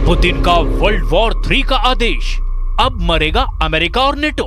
Putin का world war 3 का आदेश, अब मरेगा अमेरिका और नेटो।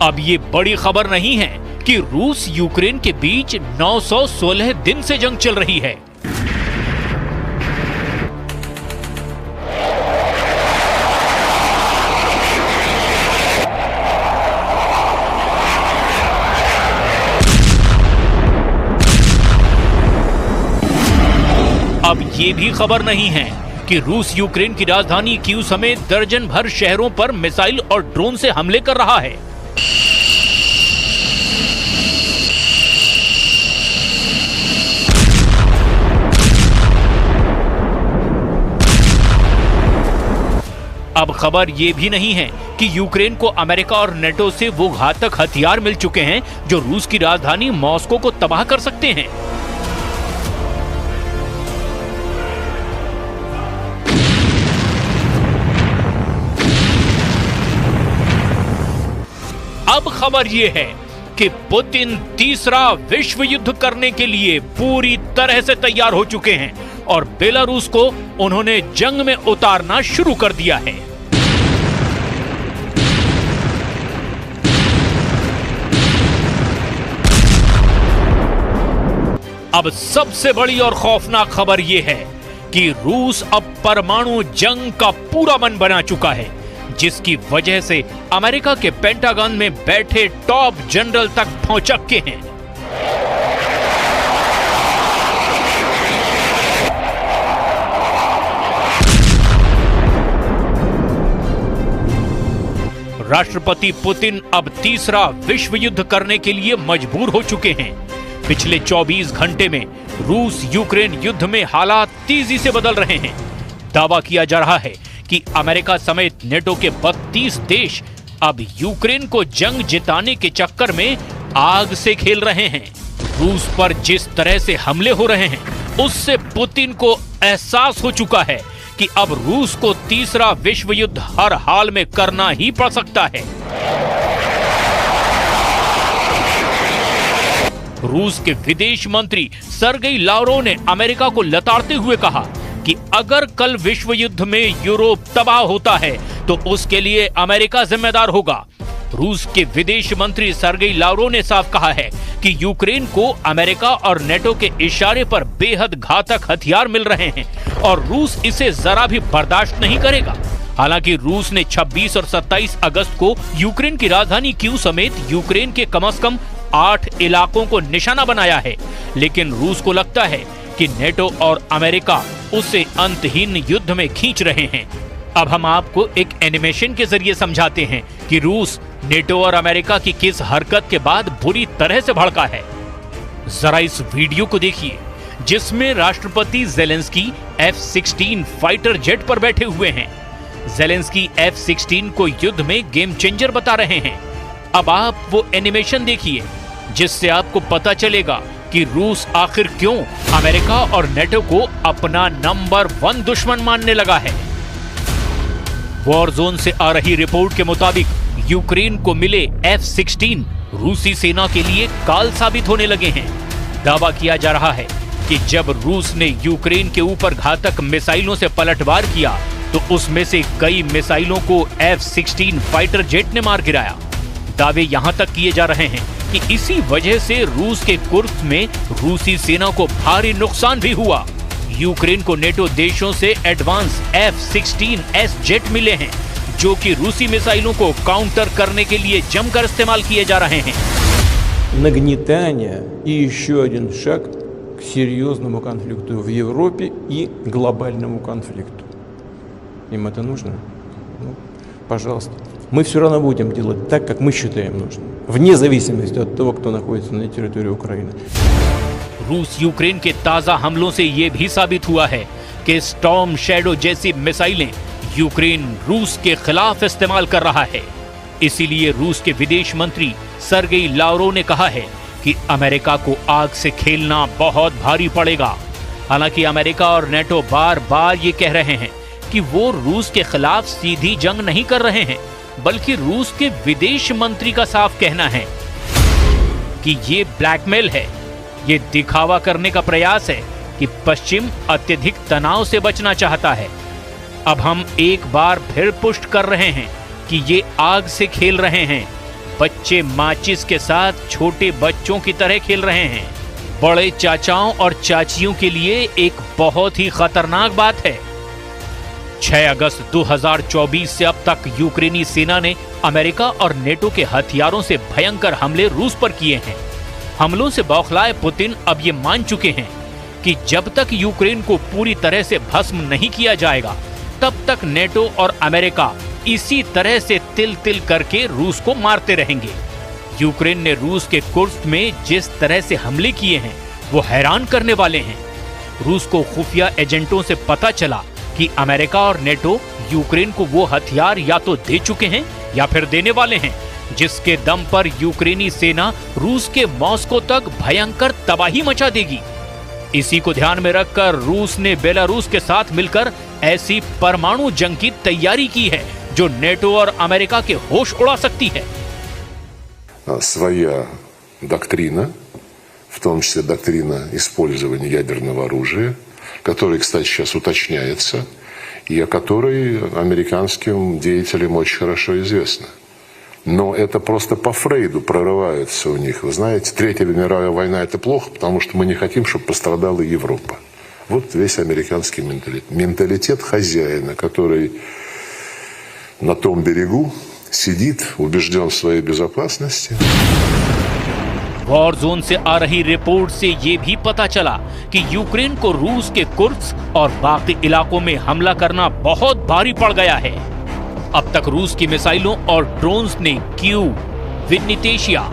अब ये बड़ी खबर नहीं है कि रूस यूक्रेन के बीच 916 दिन से जंग चल रही है। अब ये भी खबर नहीं है कि रूस यूक्रेन की राजधानी कीव समेत दर्जन भर शहरों पर मिसाइल और ड्रोन से हमले कर रहा है। अब खबर यह भी नहीं है कि यूक्रेन को अमेरिका और नेटो से वो घातक हथियार मिल चुके हैं जो रूस की राजधानी मॉस्को को तबाह कर सकते हैं। अब खबर यह है कि पुतिन तीसरा विश्व युद्ध करने के लिए पूरी तरह से तैयार हो चुके हैं और बेलारूस को उन्होंने जंग में उतारना शुरू कर दिया है। अब सबसे बड़ी और खौफनाक खबर यह है कि रूस अब परमाणु जंग का पूरा मन बना चुका है, जिसकी वजह से अमेरिका के पेंटागन में बैठे टॉप जनरल तक पहुंच चुके हैं। राष्ट्रपति पुतिन अब तीसरा विश्व युद्ध करने के लिए मजबूर हो चुके हैं। पिछले 24 घंटे में रूस यूक्रेन युद्ध में हालात तेजी से बदल रहे हैं। दावा किया जा रहा है कि अमेरिका समेत नेटो के 32 देश अब यूक्रेन को जंग जिताने के चक्कर में आग से खेल रहे हैं। रूस पर जिस तरह से हमले हो रहे हैं, उससे पुतिन को एहसास हो चुका है कि अब रूस को तीसरा विश्व युद्ध हर हाल में करना ही पड़ सकता है। रूस के विदेश मंत्री सर्गेई लावरोव ने अमेरिका को लताड़ते हुए कहा कि अगर कल विश्व युद्ध में यूरोप तबाह होता है तो उसके लिए अमेरिका जिम्मेदार होगा। रूस के विदेश मंत्री सर्गेई लावरोव ने साफ कहा है कि यूक्रेन को अमेरिका और नेटो के इशारे पर बेहद घातक हथियार मिल रहे हैं और रूस इसे जरा भी बर्दाश्त नहीं करेगा। हालांकि रूस ने 26 और 27 अगस्त को यूक्रेन की राजधानी कीव समेत यूक्रेन के कम से कम 8 इलाकों को निशाना बनाया है, लेकिन रूस को लगता है कि नेटो और अमेरिका उसे अंतहीन युद्ध में खींच रहे हैं। अब हम आपको एक एनिमेशन के जरिए समझाते हैं कि रूस नेटो और अमेरिका की किस हरकत के बाद बुरी तरह से भड़का है। जरा इस वीडियो को देखिए, जिसमें राष्ट्रपति ज़ेलेंस्की F-16 फाइटर जेट पर बैठे हुए हैं। ज़ेलेंस्की F-16 को युद्ध में गेम चेंजर बता रहे हैं। अब आप वो एनिमेशन देखिए, जिससे आपको पता चलेगा कि रूस आखिर क्यों अमेरिका और नेटो को अपना नंबर 1 दुश्मन मानने लगा है। वॉर जोन से आ रही रिपोर्ट के मुताबिक यूक्रेन को मिले F-16 रूसी सेना के लिए काल साबित होने लगे हैं। दावा किया जा रहा है कि जब रूस ने यूक्रेन के ऊपर घातक मिसाइलों से पलटवार किया तो उसमें से कई मिसाइलों को F-16 फाइटर जेट ने मार गिराया। दावे यहां तक किए जा रहे हैं कि इसी वजह से रूस के कुर्स्क में रूसी सेना को भारी नुकसान भी हुआ। यूक्रेन को नेटो देशों से एडवांस F-16S जेट मिले हैं, जो कि रूसी मिसाइलों को काउंटर करने के लिए जमकर इस्तेमाल किए जा रहे हैं। Нагнетание и еще один шаг к серьезному конфликту в Европе и глобальному конфликту. Им это нужно? Ну, пожалуйста. Мы все равно будем делать так, как мы считаем нужным, вне зависимости от того, кто находится на территории Украины. रूस यूक्रेन के ताजा हमलों से यह भी साबित हुआ है कि स्टॉर्म शैडो जैसी मिसाइलें यूक्रेन रूस के खिलाफ इस्तेमाल कर रहा है। इसीलिए रूस के विदेश मंत्री सर्गेई लावरोव ने कहा है कि अमेरिका को आग से खेलना बहुत भारी पड़ेगा। हालांकि अमेरिका और नेटो बार बार ये कह रहे हैं कि वो रूस के खिलाफ सीधी जंग नहीं कर रहे हैं, बल्कि रूस के विदेश मंत्री का साफ कहना है कि ये ब्लैकमेल है, ये दिखावा करने का प्रयास है कि पश्चिम अत्यधिक तनाव से बचना चाहता है। अब हम एक बार फिर पुष्ट कर रहे हैं कि ये आग से खेल रहे हैं। बच्चे माचिस के साथ छोटे बच्चों की तरह खेल रहे हैं। बड़े चाचाओं और चाचियों के लिए एक बहुत ही खतरनाक बात है। 6 अगस्त 2024 से अब तक यूक्रेनी सेना ने अमेरिका और नेटो के हथियारों से भयंकर हमले रूस पर किए हैं। हमलों से बौखलाए पुतिन अब ये मान चुके हैं कि जब तक यूक्रेन को पूरी तरह से भस्म नहीं किया जाएगा, तब तक नेटो और अमेरिका इसी तरह से तिल तिल करके रूस को मारते रहेंगे। यूक्रेन ने रूस के कुर्स्क में जिस तरह से हमले किए हैं वो हैरान करने वाले हैं। रूस को खुफिया एजेंटों से पता चला कि अमेरिका और नेटो यूक्रेन को वो हथियार या तो दे चुके हैं या फिर देने वाले हैं, जिसके दम पर यूक्रेनी सेना रूस के मॉस्को तक भयंकर तबाही मचा देगी। इसी को ध्यान में रखकर रूस ने बेलारूस के साथ मिलकर ऐसी परमाणु जंग की तैयारी की है जो नेटो और अमेरिका के होश उड़ा सकती है। Своя доктрина, в том числе доктрина использования ядерного оружия, которая, кстати, сейчас уточняется, и о которой американским деятелям очень хорошо известно. Но это просто по Фрейду прорывается у них. Вы знаете, Третья мировая война – это плохо, потому что мы не хотим, чтобы пострадала Европа. Вот весь американский менталитет. Менталитет хозяина, который на том берегу сидит, убежден в своей безопасности. वॉर जोन से आ रही रिपोर्ट से ये भी पता चला कि यूक्रेन को रूस के कुर्स्क और बाकी इलाकों में हमला करना बहुत भारी पड़ गया है। अब तक रूस की मिसाइलों और ड्रोन्स ने कीव, विनिटेशिया,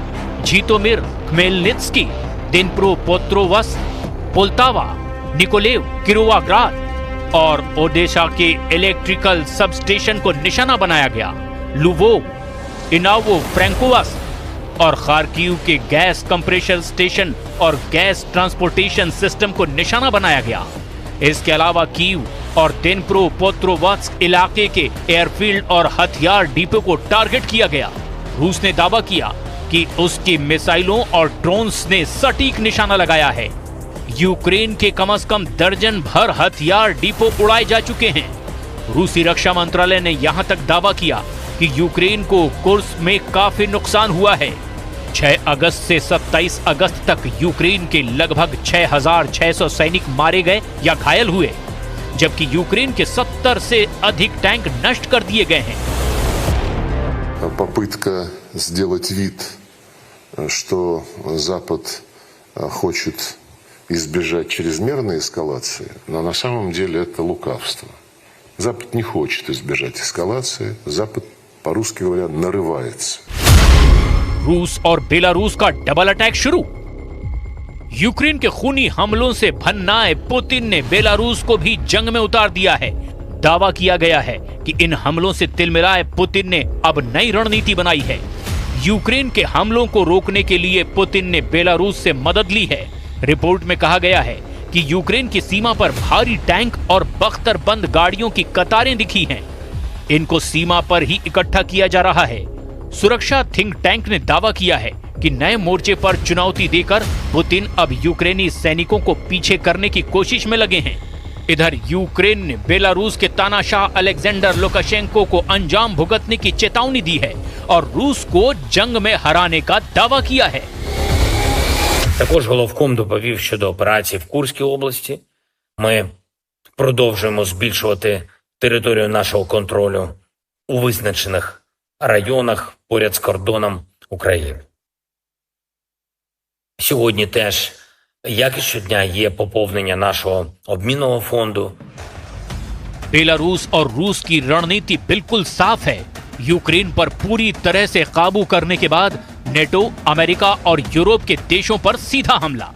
झीटोमिर, खमेलनित्स्की, दिनप्रोपेट्रोव्स्क, पोल्तावा, निकोलेव, किरोवाग्राद और ओडेशा के इलेक्ट्रिकल सबस्टेशन को निशाना बनाया गया। लुवोव, इनावो फ्रैंकोवस्क और खार्किव के गैस कंप्रेशर स्टेशन और गैस ट्रांसपोर्टेशन सिस्टम को निशाना बनाया गया। इसके अलावा कीव और दिनप्रोपेट्रोव्स्क इलाके के एयरफील्ड और हथियार डिपो को टारगेट किया गया। रूस ने दावा किया कि उसकी मिसाइलों और ड्रोन्स ने सटीक निशाना लगाया है। यूक्रेन के कम से कम दर्जन भर हथियार डिपो उड़ाए जा चुके हैं। रूसी रक्षा मंत्रालय ने यहां तक दावा किया कि यूक्रेन को कुर्स्क में काफी नुकसान हुआ है। 6 अगस्त से 27 अगस्त तक यूक्रेन के लगभग 6,600 सैनिक मारे गए या घायल हुए, जबकि यूक्रेन के 70 से अधिक टैंक नष्ट कर दिए गए हैं। Попытка сделать вид, что Запад хочет избежать чрезмерной эскалации, но на самом деле это лукавство. Запад не хочет избежать эскалации, Запад, по-русски говоря, нарывается. रूस और बेलारूस का डबल अटैक शुरू। यूक्रेन के खूनी हमलों से भन्नाए पुतिन ने बेलारूस को भी जंग में उतार दिया है। दावा किया गया है कि इन हमलों से तिलमिलाए पुतिन ने अब नई रणनीति बनाई है। यूक्रेन के हमलों को रोकने के लिए पुतिन ने बेलारूस से मदद ली है। रिपोर्ट में कहा गया है कि यूक्रेन की सीमा पर भारी टैंक और बख्तरबंद गाड़ियों की कतारें दिखी हैं। इनको सीमा पर ही इकट्ठा किया जा रहा है। सुरक्षा थिंक टैंक ने दावा किया है कि नए मोर्चे पर चुनौती देकर पुतिन अब यूक्रेनी सैनिकों को पीछे करने की कोशिश में लगे हैं। इधर यूक्रेन ने बेलारूस के तानाशाह अलेक्जेंडर लुकाशेंको को अंजाम भुगतने की चेतावनी दी है और रूस को जंग में हराने का दावा किया है। Також головком доповів щодо операції в Курській області. Ми продовжуємо збільшувати територію нашого контролю у визначених районах поряд з кордоном України. Сьогодні теж, як і щодня, є поповнення нашого обмінного фонду. बेलारूस और रूस की रणनीति बिल्कुल साफ है। यूक्रेन पर पूरी तरह से काबू करने के बाद नेटो, अमेरिका और यूरोप के देशों पर सीधा हमला।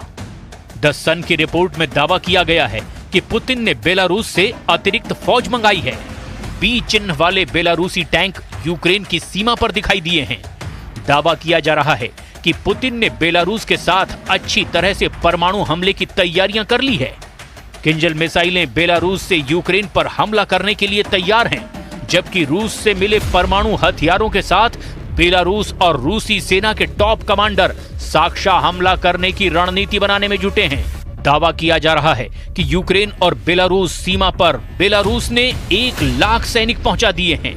द सन की रिपोर्ट में दावा किया गया है कि पुतिन ने बेलारूस से अतिरिक्त फौज मंगाई है। बी चिन्ह वाले बेलारूसी टैंक यूक्रेन की सीमा पर दिखाई दिए हैं। दावा किया जा रहा है कि पुतिन ने बेलारूस के साथ अच्छी तरह से परमाणु हमले की तैयारियां कर ली है। किंजल मिसाइलें बेलारूस से यूक्रेन पर हमला करने के लिए तैयार हैं, जबकि रूस से मिले परमाणु हथियारों के साथ बेलारूस और रूसी सेना के टॉप कमांडर साक्षात हमला करने की रणनीति बनाने में जुटे हैं। दावा किया जा रहा है कि यूक्रेन और बेलारूस सीमा पर बेलारूस ने 1 लाख सैनिक पहुंचा दिए हैं।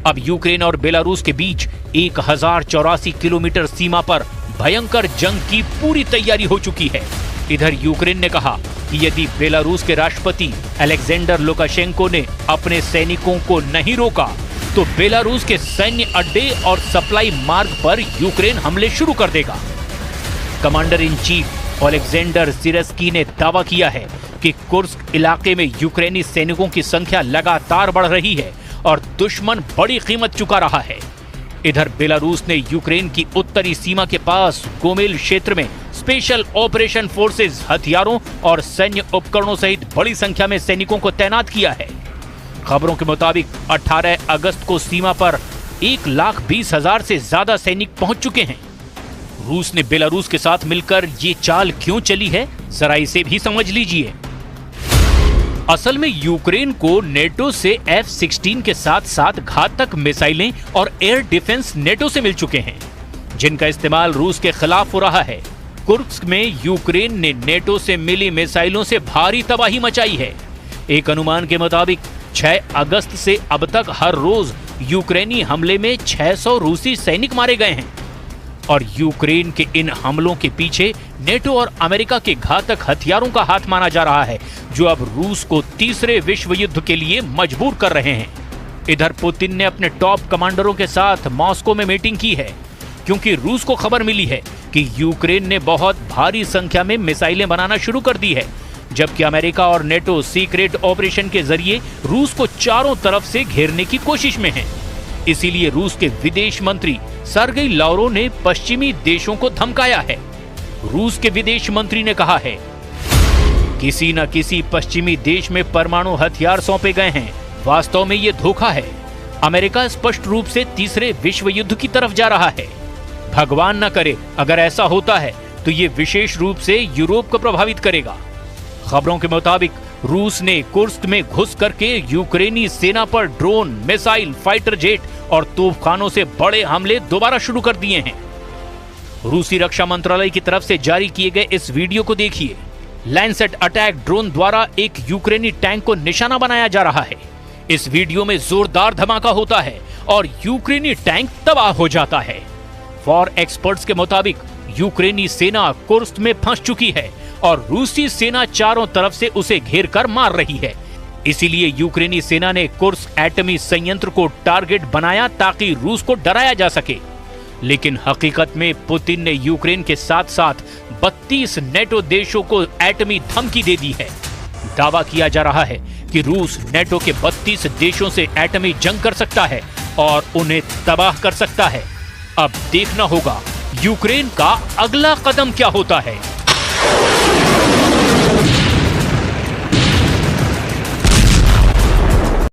अब यूक्रेन और बेलारूस के बीच 1084 किलोमीटर सीमा पर भयंकर जंग की पूरी तैयारी हो चुकी है। इधर यूक्रेन ने कहा कि यदि बेलारूस के राष्ट्रपति अलेक्जेंडर लुकाशेंको ने अपने सैनिकों को नहीं रोका तो बेलारूस के सैन्य अड्डे और सप्लाई मार्ग पर यूक्रेन हमले शुरू कर देगा। कमांडर इन चीफ ओलेक्जेंडर सिरस्की ने दावा किया है कि कुर्स्क इलाके में यूक्रेनी सैनिकों की संख्या लगातार बढ़ रही है और दुश्मन बड़ी कीमत चुका रहा है। इधर बेलारूस ने यूक्रेन की उत्तरी सीमा के पास गोमेल क्षेत्र में स्पेशल ऑपरेशन फोर्सेस हथियारों और सैन्य उपकरणों सहित बड़ी संख्या में सैनिकों को तैनात किया है। खबरों के मुताबिक 18 अगस्त को सीमा पर 1,20,000 से ज्यादा सैनिक पहुंच चुके हैं। रूस ने बेलारूस के साथ मिलकर ये चाल क्यों चली है, जरा इसे भी समझ लीजिए। असल में यूक्रेन को नेटो से F-16 के साथ साथ घातक मिसाइलें और एयर डिफेंस नेटो से मिल चुके हैं, जिनका इस्तेमाल रूस के खिलाफ हो रहा है। कुर्स्क में यूक्रेन ने नेटो से मिली मिसाइलों से भारी तबाही मचाई है। एक अनुमान के मुताबिक 6 अगस्त से अब तक हर रोज यूक्रेनी हमले में 600 रूसी सैनिक मारे गए हैं और यूक्रेन के इन हमलों के पीछे नेटो और अमेरिका के घातक हथियारों का हाथ माना जा रहा है, जो अब रूस को तीसरे विश्व युद्ध के लिए मजबूर कर रहे हैं। इधर पुतिन ने अपने टॉप कमांडरों के साथ मॉस्को में मीटिंग की है, क्योंकि रूस को खबर मिली है कि यूक्रेन ने बहुत भारी संख्या में मिसाइलें बनाना शुरू कर दी है, जबकि अमेरिका और नेटो सीक्रेट ऑपरेशन के जरिए रूस को चारों तरफ से घेरने की कोशिश में हैं। इसीलिए रूस के विदेश मंत्री सर्गेई लावरोव ने पश्चिमी देशों को धमकाया है। रूस के विदेश मंत्री ने कहा है, किसी न किसी पश्चिमी देश में परमाणु हथियार सौंपे गए हैं। वास्तव में ये धोखा है। अमेरिका स्पष्ट रूप से तीसरे विश्व युद्ध की तरफ जा रहा है। भगवान न करे अगर ऐसा होता है तो ये विशेष रूप से यूरोप को प्रभावित करेगा। खबरों के मुताबिक रूस ने कुर्स्क में घुस करके यूक्रेनी सेना पर ड्रोन, मिसाइल, फाइटर जेट और तोपखानों से बड़े हमले दोबारा शुरू कर दिए हैं। रूसी रक्षा मंत्रालय की तरफ से जारी किए गए इस वीडियो को देखिए। लैंसेट अटैक ड्रोन द्वारा एक यूक्रेनी टैंक को निशाना बनाया जा रहा है। इस वीडियो में जोरदार धमाका होता है और यूक्रेनी टैंक तबाह हो जाता है। वॉर एक्सपर्ट्स के मुताबिक यूक्रेनी सेना कुर्स्क में फंस चुकी है और रूसी सेना चारों तरफ से उसे घेर कर मार रही है। इसीलिए यूक्रेनी सेना ने कुर्स्क एटमी संयंत्र को टारगेट बनाया ताकि रूस को डराया जा सके। लेकिन हकीकत में पुतिन ने यूक्रेन के साथ साथ 32 नेटो देशों को एटमी धमकी दे दी है। दावा किया जा रहा है कि रूस नेटो के 32 देशों से एटमी जंग कर सकता है और उन्हें तबाह कर सकता है। अब देखना होगा यूक्रेन का अगला कदम क्या होता है।